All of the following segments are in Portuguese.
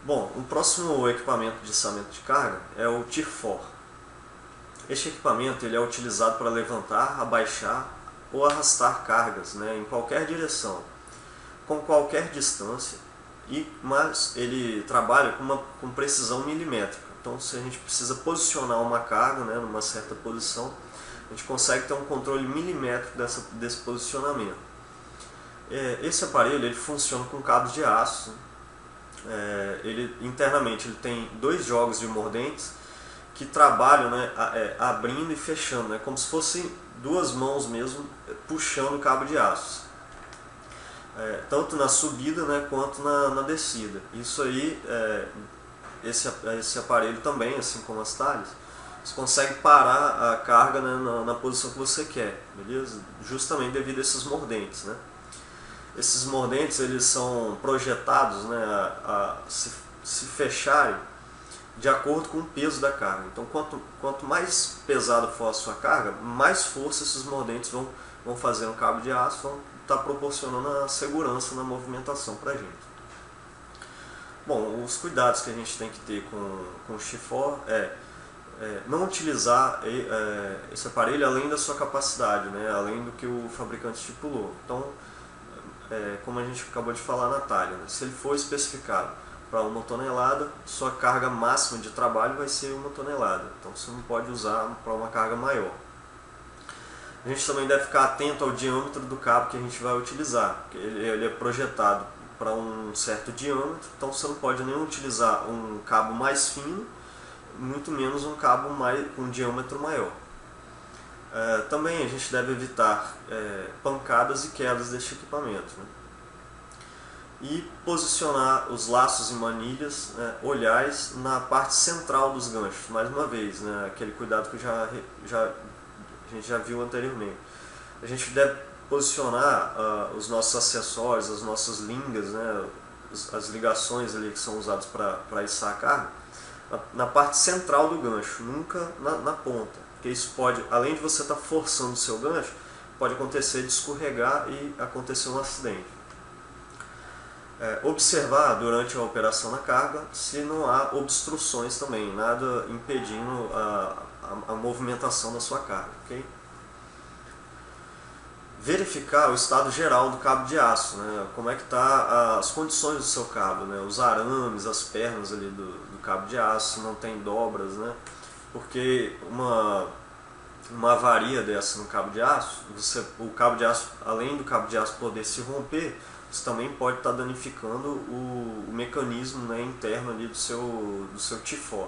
Bom, o próximo equipamento de içamento de carga é o T4. Este equipamento ele é utilizado para levantar, abaixar ou arrastar cargas, né, em qualquer direção, com qualquer distância, mas ele trabalha com precisão milimétrica. Então, se a gente precisa posicionar uma carga, né, numa certa posição, a gente consegue ter um controle milimétrico desse posicionamento. Esse aparelho ele funciona com cabos de aço. Internamente ele tem dois jogos de mordentes que trabalham, né, abrindo e fechando, né, como se fossem duas mãos mesmo puxando o cabo de aço, tanto na subida, né, quanto na descida. Isso aí, esse aparelho também, assim como as talhas, você consegue parar a carga, né, na posição que você quer, beleza? Justamente devido a esses mordentes, né? Esses mordentes eles são projetados, né, a se fecharem de acordo com o peso da carga. Então, quanto mais pesada for a sua carga, mais força esses mordentes vão fazer no cabo de aço, vão estar proporcionando a segurança na movimentação para a gente. Bom, os cuidados que a gente tem que ter com o T4 não utilizar esse aparelho além da sua capacidade, né, além do que o fabricante estipulou. Então, como a gente acabou de falar na talha, né, se ele for especificado para 1 tonelada, sua carga máxima de trabalho vai ser 1 tonelada. Então você não pode usar para uma carga maior. A gente também deve ficar atento ao diâmetro do cabo que a gente vai utilizar. Ele é projetado para um certo diâmetro, então você não pode nem utilizar um cabo mais fino, muito menos um cabo com um diâmetro maior. Também a gente deve evitar pancadas e quedas deste equipamento, né? E posicionar os laços e manilhas, né, olhais na parte central dos ganchos, mais uma vez, né, aquele cuidado que a gente já viu anteriormente. A gente deve posicionar os nossos acessórios, as nossas lingas, né, as ligações ali que são usadas para içar a carga, na parte central do gancho, nunca na ponta. Porque isso pode, além de você estar forçando o seu gancho, pode acontecer de escorregar e acontecer um acidente. Observar durante a operação na carga se não há obstruções também, nada impedindo a movimentação da sua carga. Okay? Verificar o estado geral do cabo de aço, né? Como é que está as condições do seu cabo, né? Os arames, as pernas ali do cabo de aço, não tem dobras, né? Porque uma avaria dessa no cabo de aço, o cabo de aço, além do cabo de aço poder se romper, você também pode estar danificando o mecanismo, né, interno ali do seu T4.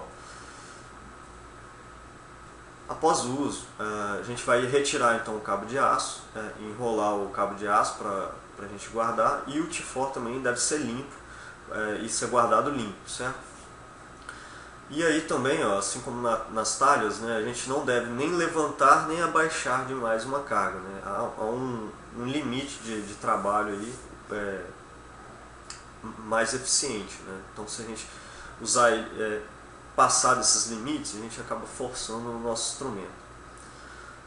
Após o uso, a gente vai retirar então o cabo de aço, enrolar o cabo de aço para a gente guardar, e o T4 também deve ser limpo e ser guardado limpo, certo? E aí também, assim como nas talhas, né, a gente não deve nem levantar nem abaixar demais uma carga, né? Há um limite de trabalho aí mais eficiente, né? Então, se a gente usar passar desses limites, a gente acaba forçando o nosso instrumento.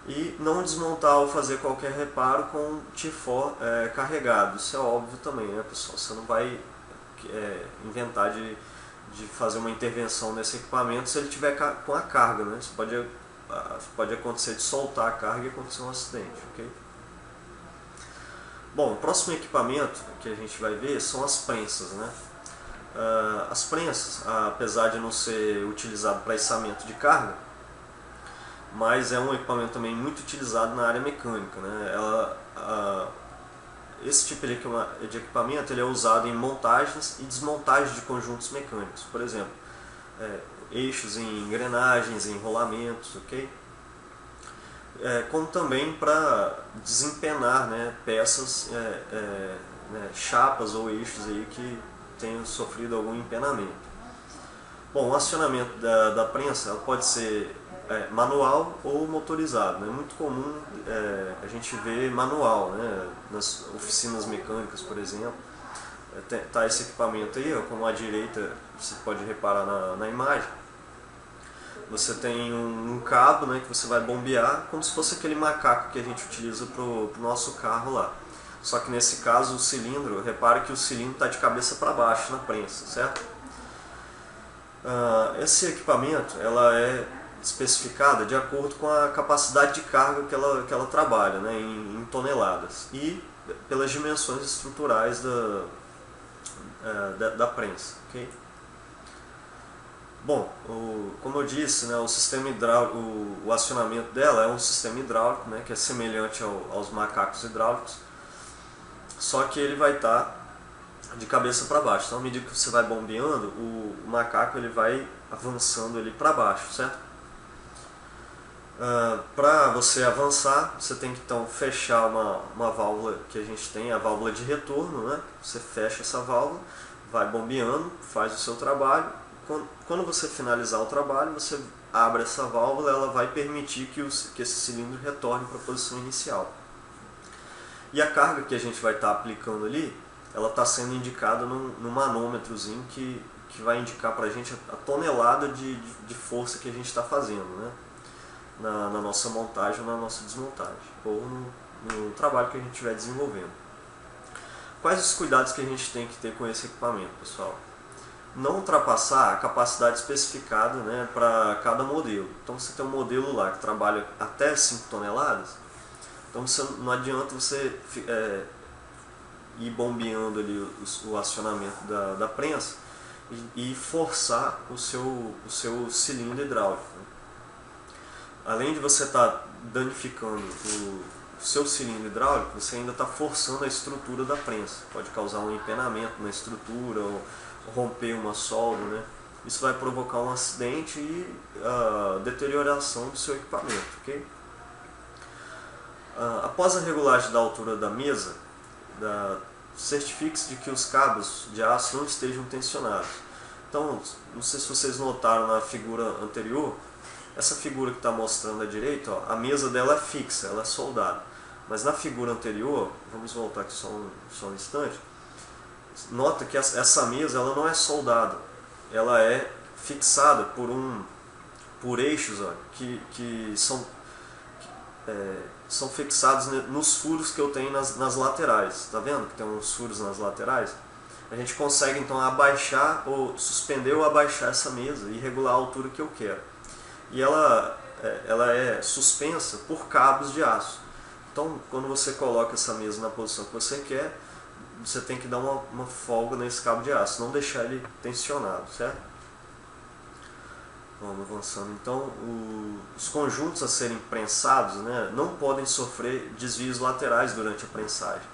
E não desmontar ou fazer qualquer reparo com o T4 carregado. Isso é óbvio também, né, pessoal? Você não vai inventar de fazer uma intervenção nesse equipamento se ele tiver com a carga, né? Isso pode acontecer de soltar a carga e acontecer um acidente, ok? Bom, o próximo equipamento que a gente vai ver são as prensas, né? As prensas, apesar de não ser utilizado para içamento de carga, mas é um equipamento também muito utilizado na área mecânica, né? Esse tipo de equipamento ele é usado em montagens e desmontagens de conjuntos mecânicos, por exemplo, eixos em engrenagens, em rolamentos, ok? Como também para desempenar, né, peças, chapas ou eixos aí que tenham sofrido algum empenamento. Bom, o acionamento da prensa ela pode ser manual ou motorizado, né? É muito comum a gente ver manual, né? Nas oficinas mecânicas, por exemplo. Tá esse equipamento aí, como à direita você pode reparar na imagem. Você tem um cabo, né, que você vai bombear, como se fosse aquele macaco que a gente utiliza para o nosso carro lá. Só que nesse caso o cilindro, repare que o cilindro está de cabeça para baixo na prensa, certo? Esse equipamento ela é especificada de acordo com a capacidade de carga que ela trabalha, né, em toneladas, e pelas dimensões estruturais da prensa. Okay? Bom, como eu disse, né, o sistema hidráulico, o acionamento dela é um sistema hidráulico, né, que é semelhante aos macacos hidráulicos, só que ele vai estar de cabeça para baixo. Então, à medida que você vai bombeando, o macaco ele vai avançando ali para baixo, certo? Para você avançar, você tem que então fechar uma válvula que a gente tem, a válvula de retorno, né? Você fecha essa válvula, vai bombeando, faz o seu trabalho. Quando você finalizar o trabalho, você abre essa válvula, ela vai permitir que esse cilindro retorne para a posição inicial. E a carga que a gente vai estar aplicando ali, ela está sendo indicada num manômetrozinho que vai indicar para a gente a tonelada de força que a gente está fazendo, né? Na nossa montagem ou na nossa desmontagem, ou no trabalho que a gente estiver desenvolvendo. Quais os cuidados que a gente tem que ter com esse equipamento, pessoal? Não ultrapassar a capacidade especificada, né, para cada modelo. Então, você tem um modelo lá que trabalha até 5 toneladas, então não adianta você ir bombeando ali o acionamento da prensa e forçar o seu cilindro hidráulico. Além de você estar danificando o seu cilindro hidráulico, você ainda está forçando a estrutura da prensa. Pode causar um empenamento na estrutura ou romper uma solda, né? Isso vai provocar um acidente e deterioração do seu equipamento. Okay? Após a regulagem da altura da mesa, certifique-se de que os cabos de aço não estejam tensionados. Então, não sei se vocês notaram na figura anterior, essa figura que está mostrando à direita, ó, a mesa dela é fixa, ela é soldada. Mas na figura anterior, vamos voltar aqui só um instante, nota que essa mesa ela não é soldada, ela é fixada por eixos, ó, que são fixados nos furos que eu tenho nas laterais. Tá vendo que tem uns furos nas laterais? A gente consegue então abaixar ou suspender ou abaixar essa mesa e regular a altura que eu quero. E ela é suspensa por cabos de aço. Então, quando você coloca essa mesa na posição que você quer, você tem que dar uma folga nesse cabo de aço, não deixar ele tensionado, certo? Vamos avançando. Então, os conjuntos a serem prensados, né, não podem sofrer desvios laterais durante a prensagem.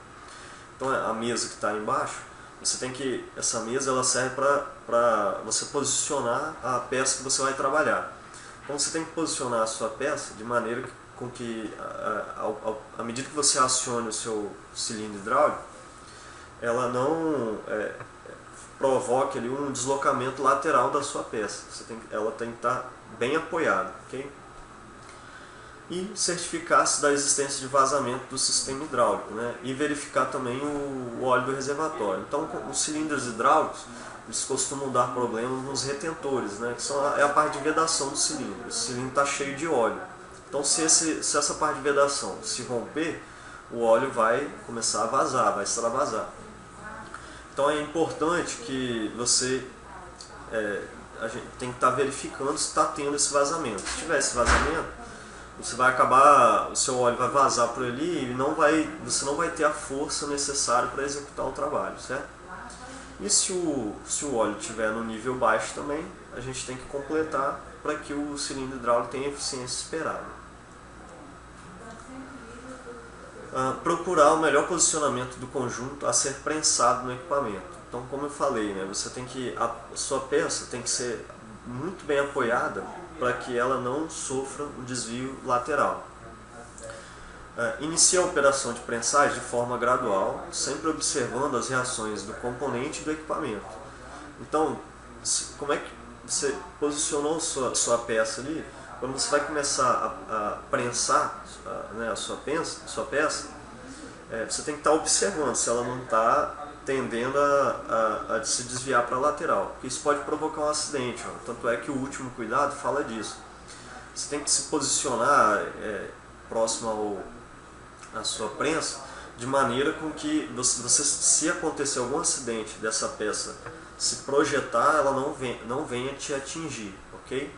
Então, a mesa que está embaixo, essa mesa ela serve para você posicionar a peça que você vai trabalhar. Então você tem que posicionar a sua peça de maneira com que, à medida que você acione o seu cilindro hidráulico, ela não provoque ali um deslocamento lateral da sua peça. Ela tem que estar bem apoiada. Okay? E certificar-se da existência de vazamento do sistema hidráulico, né? E verificar também o óleo do reservatório. Então, os cilindros hidráulicos eles costumam dar problemas nos retentores, né? Que é a parte de vedação do cilindro. Esse cilindro está cheio de óleo. Então, se essa parte de vedação se romper, o óleo vai começar a vazar, vai extravasar. Então, é importante que a gente tem que estar verificando se está tendo esse vazamento. Se tiver esse vazamento, o seu óleo vai vazar por ali e você não vai ter a força necessária para executar o trabalho, certo? E se o óleo estiver no nível baixo também, a gente tem que completar para que o cilindro hidráulico tenha a eficiência esperada. Procurar o melhor posicionamento do conjunto a ser prensado no equipamento. Então, como eu falei, né, a sua peça tem que ser muito bem apoiada para que ela não sofra um desvio lateral. Inicie a operação de prensagem de forma gradual, sempre observando as reações do componente e do equipamento. Então, como é que você posicionou sua peça ali? Quando você vai começar a prensar a sua peça, você tem que estar observando se ela não está tendendo a se desviar para a lateral, porque isso pode provocar um acidente. Ó. Tanto é que o último cuidado fala disso. Você tem que se posicionar próximo à sua prensa, de maneira com que se acontecer algum acidente dessa peça se projetar, ela não venha te atingir, ok?